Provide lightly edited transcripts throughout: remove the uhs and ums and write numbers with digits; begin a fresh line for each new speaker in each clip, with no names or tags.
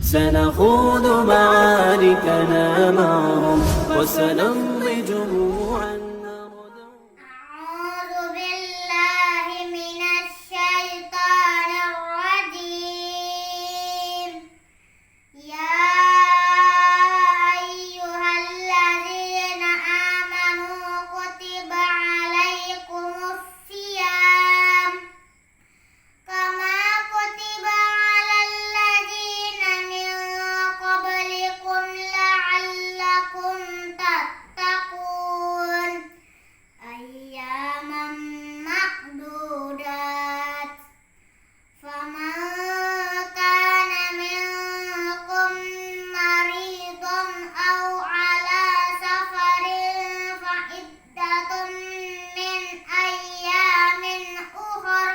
سنخوض معاركنا معهم وسنمضي جموعا نردع.
أعوذ بالله من الشيطان الرجيم. يا أيها الذين آمنوا كتب عليكم الصيام كما كتب على الذين من قبلكم لعلكم تتقون أياما معدودات. فمن كان منكم مريضا أو على سفر فعدة من أيام أخر.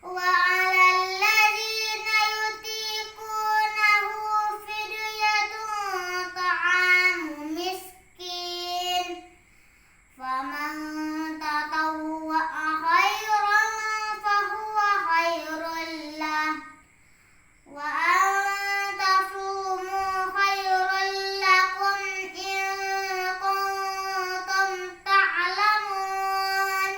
وعلى الذين يطيقونه فدية طعام مسكين. فمن تطوع خيرا فهو خير له. وأن تصوموا خير لكم إن كنتم تعلمون.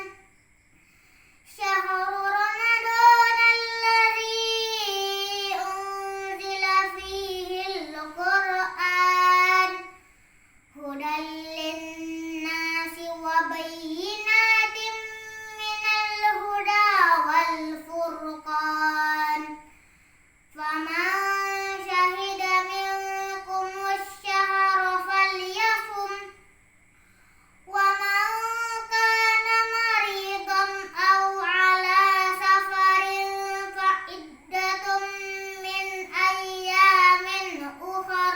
شهر رمضان الذي أنزل فيه القرآن هدى للناس وبينات من الهدى والفرقان. فمن شهد منكم الشهر فليصم. ومن كان مريضا أو على سفر فعدة من أيام أخر.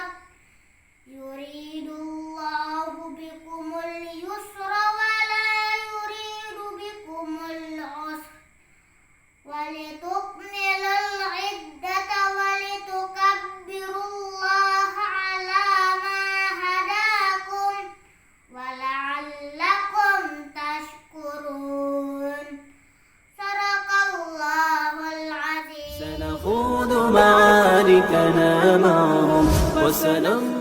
يريد الله بكم اليسر ولا يريد بكم العسر ولتكملوا العدة ولتكبروا الله على ما هداكم ولعلكم تشكرون. صدق الله العظيم.
سنخوض معاركنا معهم وسنمضي